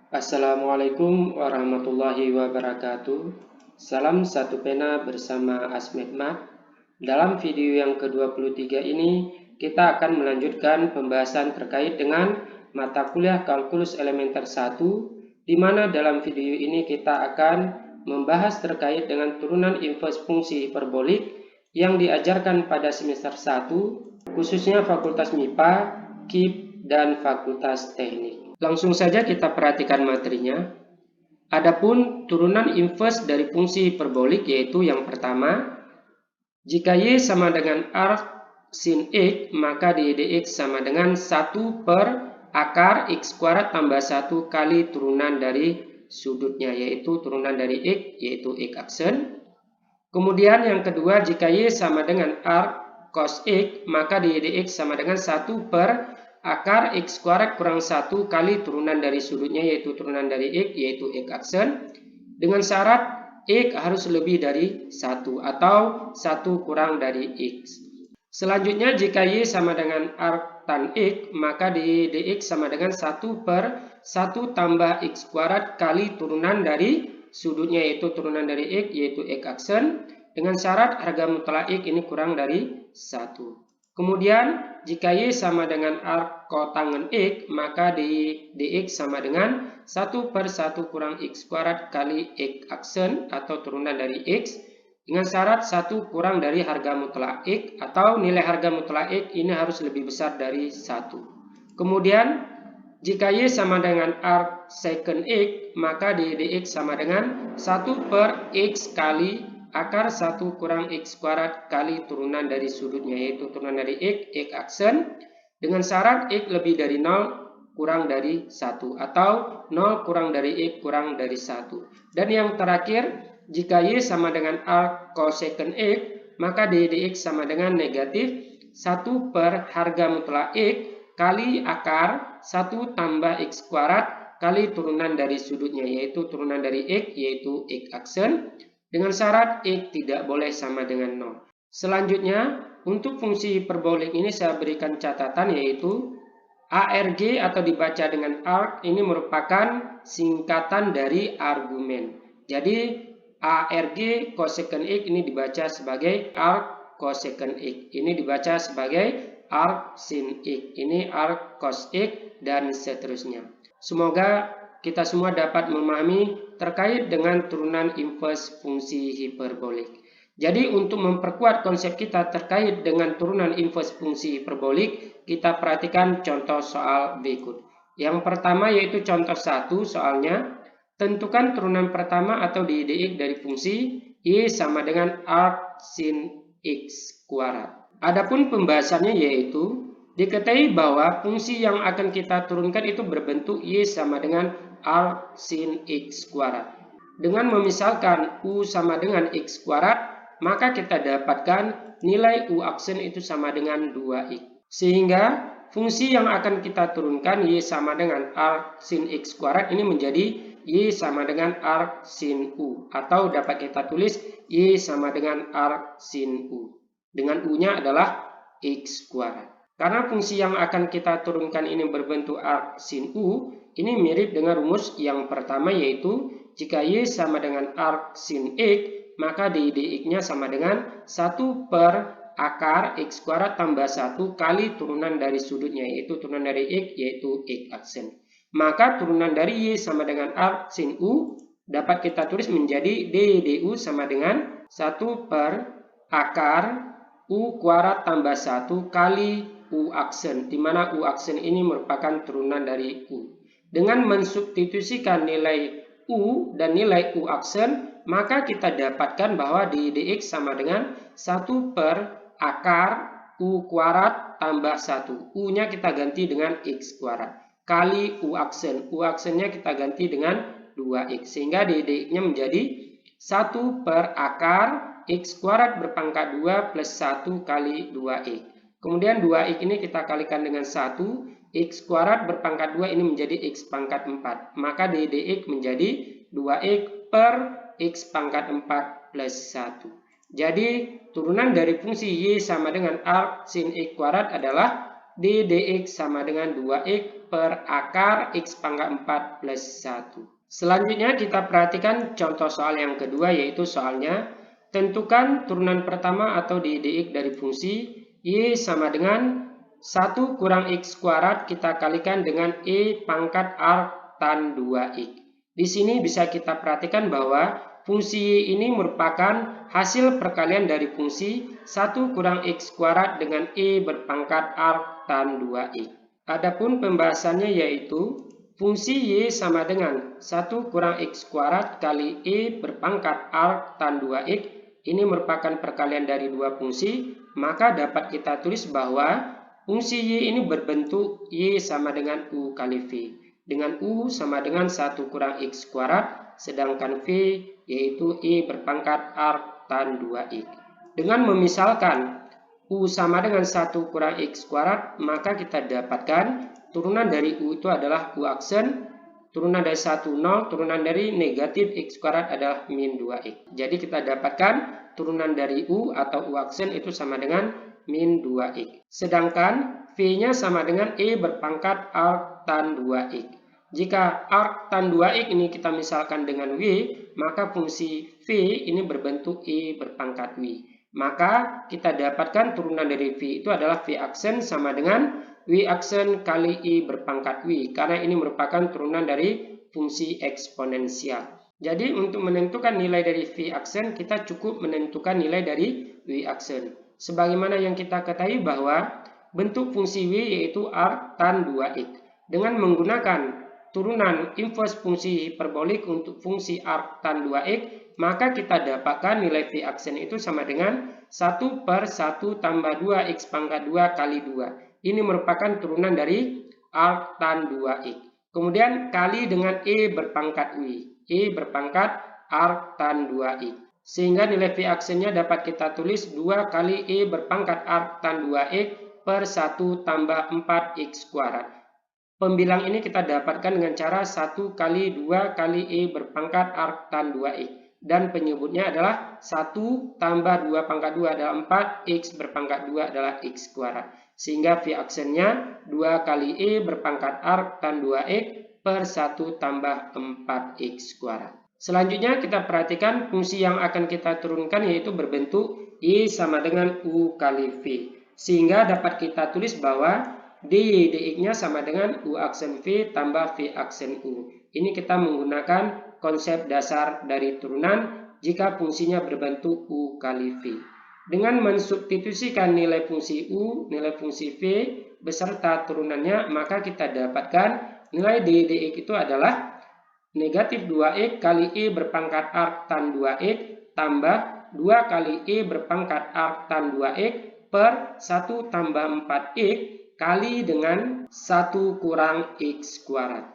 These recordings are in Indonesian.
Assalamualaikum warahmatullahi wabarakatuh. Salam satu pena bersama Asmed Mat. Dalam video yang ke-23 ini, kita akan melanjutkan pembahasan terkait dengan mata kuliah Kalkulus Elementer 1, di mana dalam video ini kita akan membahas terkait dengan turunan inverse fungsi hiperbolik yang diajarkan pada semester 1, khususnya Fakultas MIPA, KIP, dan Fakultas Teknik. Langsung saja kita perhatikan materinya. Adapun turunan inverse dari fungsi hiperbolik yaitu yang pertama, jika Y sama dengan arc sin X, maka dx sama dengan 1 per akar X kuadrat tambah 1 kali turunan dari sudutnya, yaitu turunan dari X, yaitu X aksen. Kemudian yang kedua, jika Y sama dengan arc cos X, maka dx sama dengan 1 per akar X kuadrat kurang 1 kali turunan dari sudutnya, yaitu turunan dari X, yaitu X aksen, dengan syarat X harus lebih dari 1 atau 1 kurang dari X. Selanjutnya, jika Y sama dengan arc tan X, maka dx sama dengan 1 per 1 tambah X kuadrat kali turunan dari sudutnya, yaitu turunan dari X, yaitu X aksen, dengan syarat harga mutlak X ini kurang dari 1. Kemudian, jika Y sama dengan arc kotangen X, maka dx sama dengan 1 per 1 kurang X kuadrat kali X aksen atau turunan dari X, dengan syarat 1 kurang dari harga mutlak X atau nilai harga mutlak X ini harus lebih besar dari 1. Kemudian, jika Y sama dengan arc secant X, maka dx sama dengan 1 per X kali akar 1 kurang X kuadrat kali turunan dari sudutnya, yaitu turunan dari X aksen, dengan syarat X lebih dari 0 kurang dari 1 atau 0 kurang dari X kurang dari 1. Dan yang terakhir, jika Y sama dengan arc cosecant X, maka dx sama dengan negatif 1 per harga mutlak X kali akar 1 tambah X kuadrat kali turunan dari sudutnya, yaitu turunan dari X, yaitu X aksen, dengan syarat X tidak boleh sama dengan 0. Selanjutnya, untuk fungsi hiperbolik ini saya berikan catatan, yaitu ARG atau dibaca dengan arc ini merupakan singkatan dari argumen. Jadi ARG cosecant X ini dibaca sebagai arc cosecant X. Ini dibaca sebagai arc sin X. Ini arc cos X dan seterusnya. Semoga kita semua dapat memahami terkait dengan turunan inverse fungsi hiperbolik. Jadi untuk memperkuat konsep kita terkait dengan turunan inverse fungsi hiperbolik, kita perhatikan contoh soal berikut. Yang pertama yaitu contoh 1 soalnya, tentukan turunan pertama atau dx dari fungsi Y sama dengan arc sin X kuadrat. Adapun pembahasannya yaitu diketahui bahwa fungsi yang akan kita turunkan itu berbentuk Y sama dengan arc sin X kuadrat. Dengan memisalkan U sama dengan X kuadrat, maka kita dapatkan nilai U aksen itu sama dengan 2X. Sehingga fungsi yang akan kita turunkan Y sama dengan arc sin X kuadrat ini menjadi Y sama dengan arc sin U. Atau dapat kita tulis Y sama dengan arc sin U. Dengan U-nya adalah X kuadrat. Karena fungsi yang akan kita turunkan ini berbentuk arc sin U, ini mirip dengan rumus yang pertama, yaitu jika Y sama dengan arc sin X, maka dx-nya sama dengan 1 per akar X kuadrat tambah 1 kali turunan dari sudutnya, yaitu turunan dari X, yaitu X aksen. Maka turunan dari Y sama dengan arc sin U dapat kita tulis menjadi du sama dengan 1 per akar U kuadrat tambah 1 kali U aksen, di mana U aksen ini merupakan turunan dari U. Dengan mensubstitusikan nilai U dan nilai U aksen, maka kita dapatkan bahwa dx sama dengan 1 per akar U kuadrat tambah 1. U-nya kita ganti dengan X kuadrat. Kali U aksen. U aksennya kita ganti dengan 2X. Sehingga dx-nya menjadi 1 per akar X kuadrat berpangkat 2 plus 1 kali 2X. Kemudian 2X ini kita kalikan dengan 1. X kuadrat berpangkat 2 ini menjadi X pangkat 4. Maka dx menjadi 2X per X pangkat 4 plus 1. Jadi turunan dari fungsi Y sama dengan arc sin X kuadrat adalah D dx sama dengan 2x per akar x pangkat 4 plus 1. Selanjutnya kita perhatikan contoh soal yang kedua, yaitu soalnya tentukan turunan pertama atau d dx dari fungsi y sama dengan 1 kurang x kuadrat kita kalikan dengan e pangkat arc tan 2x. Di sini bisa kita perhatikan bahwa fungsi y ini merupakan hasil perkalian dari fungsi 1 kurang x kuadrat dengan e berpangkat arc tan 2x. Adapun pembahasannya yaitu fungsi y sama dengan 1 kurang x kuadrat kali e berpangkat arc tan 2x. Ini merupakan perkalian dari dua fungsi, maka dapat kita tulis bahwa fungsi y ini berbentuk y sama dengan u kali v. Dengan u sama dengan 1 kurang x kuadrat, sedangkan v yaitu e berpangkat arc tan 2x. Dengan memisalkan u sama dengan 1 kurang x kuadrat, maka kita dapatkan turunan dari u itu adalah u aksen, turunan dari 1, 0, turunan dari negatif x kuadrat adalah min 2x. Jadi kita dapatkan turunan dari u atau u aksen itu sama dengan min 2x. Sedangkan v-nya sama dengan e berpangkat arc tan 2x. Jika arc tan 2x ini kita misalkan dengan w, maka fungsi v ini berbentuk e berpangkat w. Maka kita dapatkan turunan dari v itu adalah v aksen sama dengan w aksen kali e berpangkat w, karena ini merupakan turunan dari fungsi eksponensial. Jadi untuk menentukan nilai dari v aksen, kita cukup menentukan nilai dari w aksen. Sebagaimana yang kita ketahui bahwa bentuk fungsi w yaitu arc tan 2x. Dengan menggunakan turunan inverse fungsi hiperbolik untuk fungsi arc tan 2x, maka kita dapatkan nilai v aksen itu sama dengan 1 per 1 tambah 2x pangkat 2 kali 2. Ini merupakan turunan dari arc tan 2x. Kemudian kali dengan e berpangkat w. E berpangkat arc tan 2x. Sehingga nilai v aksennya dapat kita tulis 2 kali e berpangkat arc tan 2x per 1 tambah 4x kuadrat. Pembilang ini kita dapatkan dengan cara 1 kali 2 kali e berpangkat arc tan 2x. Dan penyebutnya adalah 1 tambah 2 pangkat 2 adalah 4, x berpangkat 2 adalah x kuadrat. Sehingga v aksennya 2 kali e berpangkat arc tan 2x per 1 tambah 4x kuadrat. Selanjutnya kita perhatikan fungsi yang akan kita turunkan yaitu berbentuk y sama dengan u kali v. Sehingga dapat kita tulis bahwa dy dx-nya sama dengan u aksen v tambah v aksen u. Ini kita menggunakan konsep dasar dari turunan jika fungsinya berbentuk u kali v. Dengan mensubstitusikan nilai fungsi u, nilai fungsi v beserta turunannya, maka kita dapatkan nilai dy dx itu adalah negatif 2x kali e berpangkat arc tan 2x tambah 2 kali e berpangkat arc tan 2x per 1 tambah 4x kali dengan 1 kurang x kuadrat.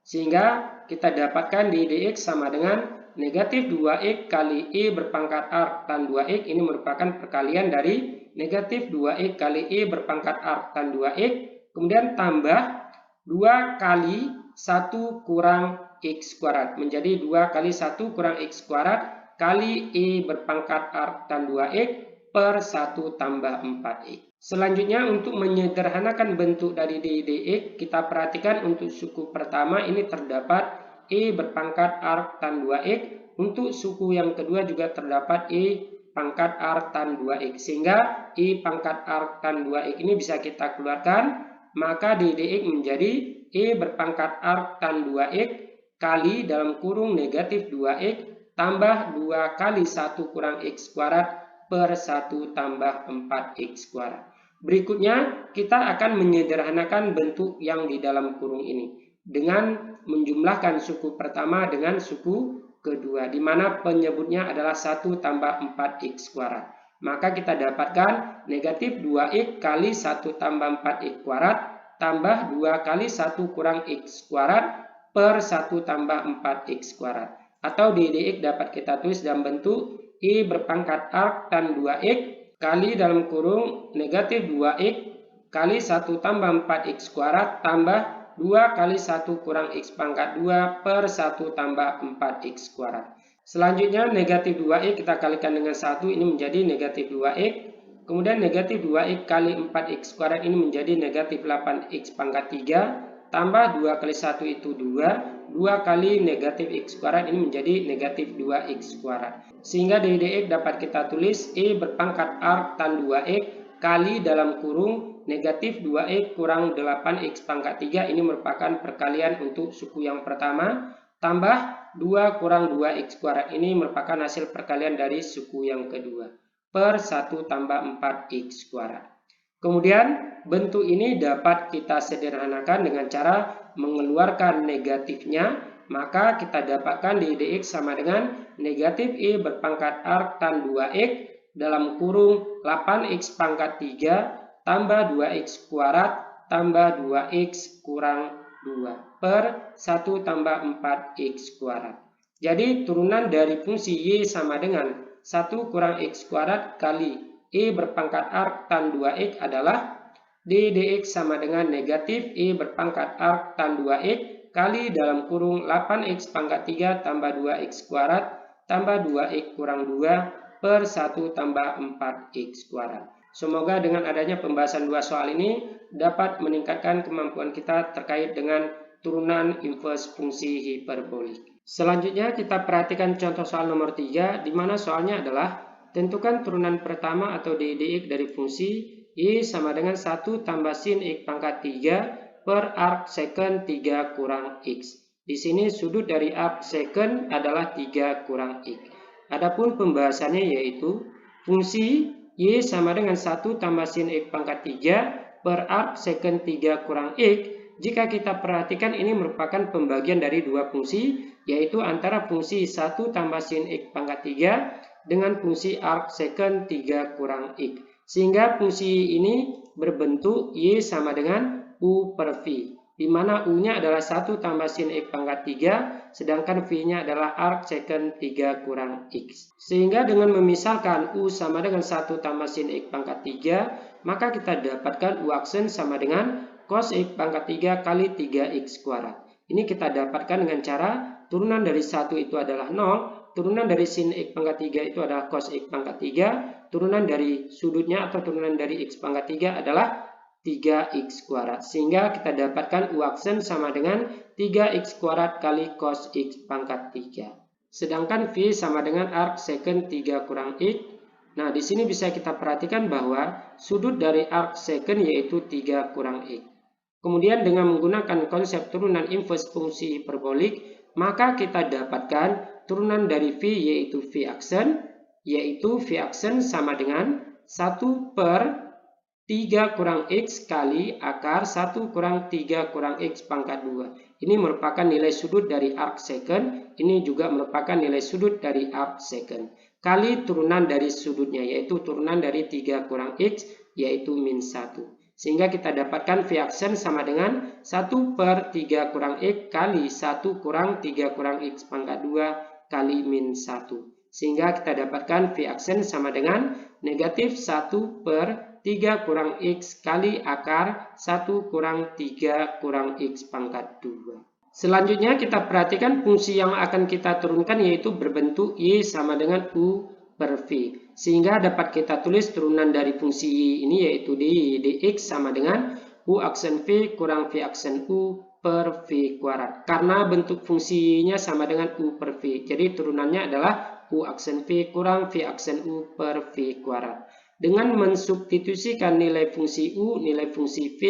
Sehingga kita dapatkan dy dx sama dengan negatif 2x kali e berpangkat arc tan 2x. Ini merupakan perkalian dari negatif 2x kali e berpangkat arc tan 2x. Kemudian tambah 2 kali 1 kurang x kuadrat. Menjadi 2 kali 1 kurang x kuadrat kali e berpangkat arc tan 2x per 1 tambah 4x. Selanjutnya untuk menyederhanakan bentuk dari dy dx, kita perhatikan untuk suku pertama ini terdapat e berpangkat arc tan 2x. Untuk suku yang kedua juga terdapat e pangkat arc tan 2x. Sehingga e pangkat arc tan 2x ini bisa kita keluarkan, maka dy dx menjadi e berpangkat arc tan 2x kali dalam kurung negatif 2x tambah 2 kali 1 kurang x kuadrat per 1 tambah 4x kuadrat. Berikutnya kita akan menyederhanakan bentuk yang di dalam kurung ini dengan menjumlahkan suku pertama dengan suku kedua, di mana penyebutnya adalah 1 tambah 4x kuadrat. Maka kita dapatkan negatif 2x kali 1 tambah 4x kuadrat tambah 2 kali 1 kurang x kuadrat per 1 tambah 4x kuadrat. Atau dy dx dapat kita tulis dalam bentuk e berpangkat arc tan 2x kali dalam kurung negatif 2x kali 1 tambah 4x kuadrat tambah 2 kali 1 kurang x pangkat 2 per 1 tambah 4x kuadrat. Selanjutnya negatif 2x kita kalikan dengan 1, ini menjadi negatif 2x Kemudian negatif 2x kali 4x kuadrat ini menjadi negatif 8x pangkat 3. Tambah 2 kali 1 itu 2. 2 kali negatif x kuadrat ini menjadi negatif 2x kuadrat. Sehingga dari dx dapat kita tulis E berpangkat arc tan 2x kali dalam kurung negatif 2x kurang 8x pangkat 3. Ini merupakan perkalian untuk suku yang pertama. Tambah 2 kurang 2x kuadrat ini merupakan hasil perkalian dari suku yang kedua. Per 1 tambah 4x kuadrat. Kemudian bentuk ini dapat kita sederhanakan dengan cara mengeluarkan negatifnya. Maka kita dapatkan dx sama dengan negatif E berpangkat arc tan 2x dalam kurung 8x pangkat 3 tambah 2x kuadrat tambah 2x kurang 2 per 1 tambah 4x kuadrat. Jadi turunan dari fungsi y sama dengan 1 kurang x kuadrat kali E berpangkat arc tan 2x adalah dx sama dengan negatif E berpangkat arc tan 2x kali dalam kurung 8x pangkat 3 tambah 2x kuadrat tambah 2x kurang 2 per 1 tambah 4x kuadrat. Semoga dengan adanya pembahasan dua soal ini dapat meningkatkan kemampuan kita terkait dengan turunan inverse fungsi hiperbolik. Selanjutnya kita perhatikan contoh soal nomor 3, di mana soalnya adalah tentukan turunan pertama atau dx dari fungsi y sama dengan 1 tambah sin x pangkat 3 per arc secant 3 kurang x. Di sini sudut dari arc secant adalah 3 kurang x. Adapun pembahasannya yaitu fungsi y sama dengan 1 tambah sin x pangkat 3 per arc secant 3 kurang x. Jika kita perhatikan ini merupakan pembagian dari dua fungsi, yaitu antara fungsi 1 tambah sin x pangkat 3 dengan fungsi arc secant 3 kurang x. Sehingga fungsi ini berbentuk y sama dengan u per v, di mana u-nya adalah 1 tambah sin x pangkat 3, sedangkan v-nya adalah arc secant 3 kurang x. Sehingga dengan memisalkan u sama dengan 1 tambah sin x pangkat 3, maka kita dapatkan u aksen sama dengan cos x pangkat 3 kali 3x kuadrat. Ini kita dapatkan dengan cara turunan dari 1 itu adalah 0, turunan dari sin x pangkat 3 itu adalah cos x pangkat 3, turunan dari sudutnya atau turunan dari x pangkat 3 adalah 3x kuadrat. Sehingga kita dapatkan u aksen sama dengan 3x kuadrat kali cos x pangkat 3. Sedangkan v sama dengan arc secant 3 kurang x. Nah, di sini bisa kita perhatikan bahwa sudut dari arc secant yaitu 3 kurang x. Kemudian dengan menggunakan konsep turunan inverse fungsi hiperbolik, maka kita dapatkan turunan dari v yaitu v aksen sama dengan 1 per 3 kurang x kali akar 1 kurang 3 kurang x pangkat 2. Ini merupakan nilai sudut dari arc secant, ini juga merupakan nilai sudut dari arc secant. Kali turunan dari sudutnya yaitu turunan dari 3 kurang x yaitu min 1. Sehingga kita dapatkan V aksen sama dengan 1 per 3 kurang X kali 1 kurang 3 kurang X pangkat 2 kali min 1. Sehingga kita dapatkan V aksen sama dengan negatif 1 per 3 kurang X kali akar 1 kurang 3 kurang X pangkat 2. Selanjutnya kita perhatikan fungsi yang akan kita turunkan yaitu berbentuk Y sama dengan U per V. Sehingga dapat kita tulis turunan dari fungsi Y ini yaitu dx sama dengan U aksen V kurang V aksen U per V kuadrat. Karena bentuk fungsinya sama dengan U per V. Jadi turunannya adalah U aksen V kurang V aksen U per V kuadrat. Dengan mensubstitusikan nilai fungsi U, nilai fungsi V,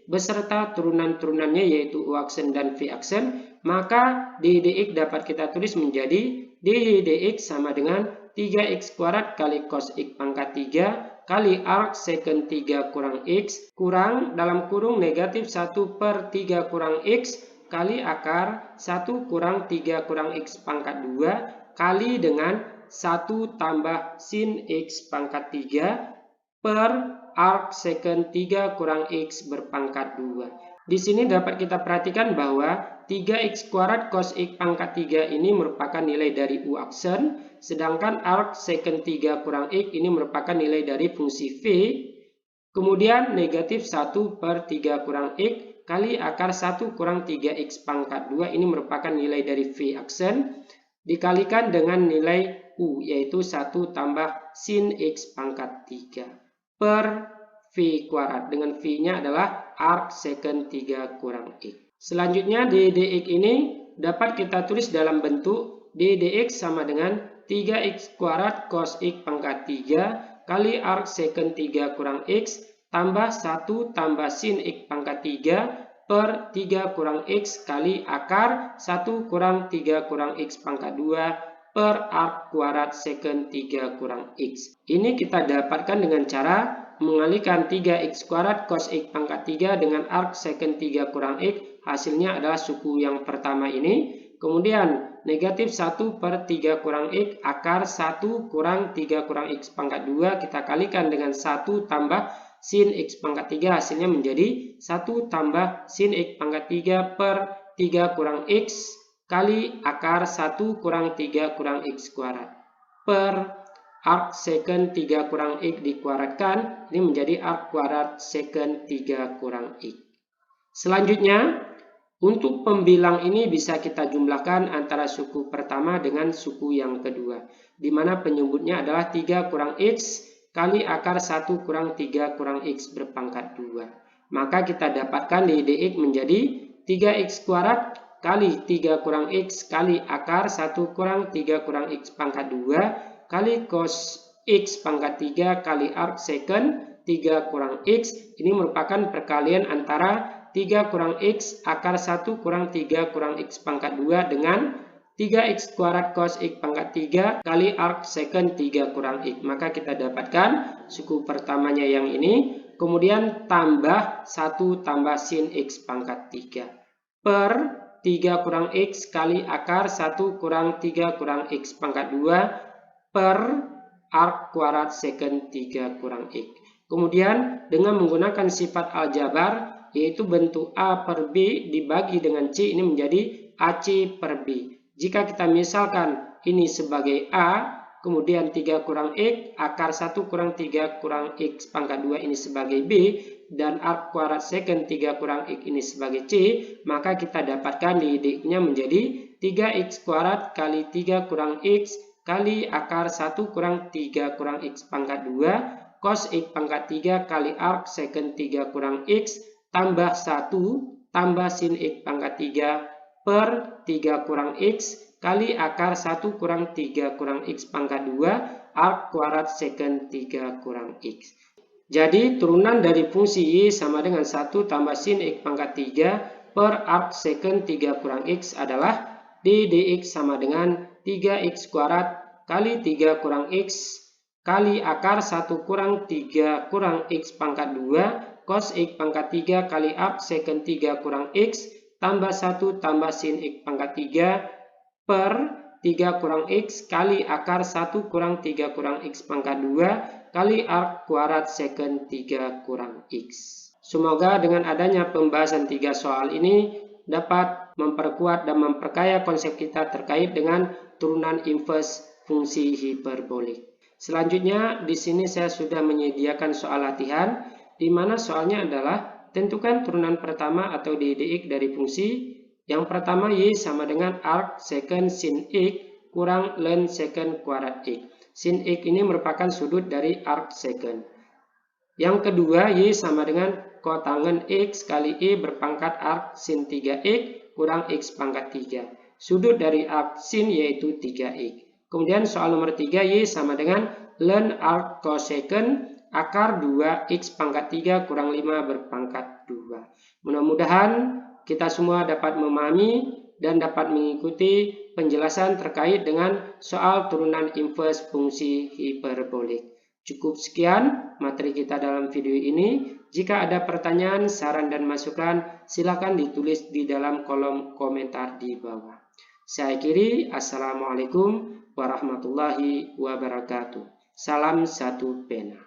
beserta turunan-turunannya yaitu U aksen dan V aksen, maka dx dapat kita tulis menjadi dx sama dengan 3x kuadrat kali cos x pangkat 3 kali arc secant 3 kurang x kurang dalam kurung negatif 1 per 3 kurang x kali akar 1 kurang 3 kurang x pangkat 2 kali dengan 1 tambah sin x pangkat 3 per arc secant 3 kurang x berpangkat 2. Di sini dapat kita perhatikan bahwa 3x kuadrat cos x pangkat 3 ini merupakan nilai dari U aksen, sedangkan arc secant 3 kurang x ini merupakan nilai dari fungsi V. Kemudian negatif 1 per 3 kurang x kali akar 1 kurang 3x pangkat 2 ini merupakan nilai dari V aksen, dikalikan dengan nilai U yaitu 1 tambah sin x pangkat 3. per V kuadrat. Dengan V-nya adalah arc secant 3 kurang X. Selanjutnya d dx ini dapat kita tulis dalam bentuk d dx sama dengan 3x kuadrat cos X pangkat 3 kali arc secant 3 kurang X tambah 1 tambah sin X pangkat 3 per 3 kurang X kali akar 1 kurang 3 kurang X pangkat 2 per arc kuadrat secant 3 kurang X. Ini kita dapatkan dengan cara mengalihkan 3x kuadrat cos X pangkat 3 dengan arc secant 3 kurang X. Hasilnya adalah suku yang pertama ini. Kemudian negatif 1 per 3 kurang X akar 1 kurang 3 kurang X pangkat 2 kita kalikan dengan 1 tambah sin X pangkat 3. Hasilnya menjadi 1 tambah sin X pangkat 3 per 3 kurang X kali akar 1 kurang 3 kurang X kuadrat per arc secant 3 kurang X dikuadratkan. Ini menjadi arc kuadrat secant 3 kurang X. Selanjutnya, untuk pembilang ini bisa kita jumlahkan antara suku pertama dengan suku yang kedua, di mana penyebutnya adalah 3 kurang X kali akar 1 kurang 3 kurang X berpangkat 2. Maka kita dapatkan d dx menjadi 3x kuadrat kali 3 kurang X kali akar 1 kurang 3 kurang X pangkat 2 kali cos X pangkat 3 kali arc secant 3 kurang X. Ini merupakan perkalian antara 3 kurang X akar 1 kurang 3 kurang X pangkat 2 dengan 3x kuadrat cos X pangkat 3 kali arc secant 3 kurang X. Maka kita dapatkan suku pertamanya yang ini. Kemudian tambah 1 tambah sin X pangkat 3 per 3 kurang X kali akar 1 kurang 3 kurang X pangkat 2 per arc kuadrat secant 3 kurang X. Kemudian dengan menggunakan sifat aljabar, yaitu bentuk A per B dibagi dengan C, ini menjadi AC per B. Jika kita misalkan ini sebagai A, kemudian 3 kurang X, akar 1 kurang 3 kurang X pangkat 2 ini sebagai B, dan arc kuadrat secant 3 kurang X ini sebagai C, maka kita dapatkan d dx-nya menjadi 3x kuadrat kali 3 kurang X kali akar 1 kurang 3 kurang X pangkat 2 cos X pangkat 3 kali arc secant 3 kurang X tambah 1 tambah sin X pangkat 3 per 3 kurang X kali akar 1 kurang 3 kurang X pangkat 2 arc kuadrat secant 3 kurang X. Jadi turunan dari fungsi Y sama dengan 1 tambah sin X pangkat 3 per arc secant 3 kurang X adalah d dx sama dengan 3x kuadrat kali 3 kurang X kali akar 1 kurang 3 kurang X pangkat 2 cos X pangkat 3 kali arc secant 3 kurang X tambah 1 tambah sin X pangkat 3 per 3 kurang X kali akar 1 kurang 3 kurang X pangkat 2 kali arc kuadrat secant 3 kurang X. Semoga dengan adanya pembahasan 3 soal ini dapat memperkuat dan memperkaya konsep kita terkait dengan turunan inverse fungsi hiperbolik. Selanjutnya di sini saya sudah menyediakan soal latihan, di mana soalnya adalah tentukan turunan pertama atau d dx dari fungsi. Yang pertama Y sama dengan arc secant sin X kurang ln secant kuadrat X. Sin X ini merupakan sudut dari arc secant. Yang kedua Y sama dengan kotangen X kali E berpangkat arc sin 3X kurang X pangkat 3. Sudut dari arc sin yaitu 3X. Kemudian soal nomor 3 Y sama dengan ln arc cosecant akar 2x pangkat 3 kurang 5 berpangkat 2. Mudah-mudahan kita semua dapat memahami dan dapat mengikuti penjelasan terkait dengan soal turunan inverse fungsi hiperbolik. Cukup sekian materi kita dalam video ini. Jika ada pertanyaan, saran, dan masukan, silakan ditulis di dalam kolom komentar di bawah. Saya akhiri. Assalamualaikum warahmatullahi wabarakatuh. Salam satu pena.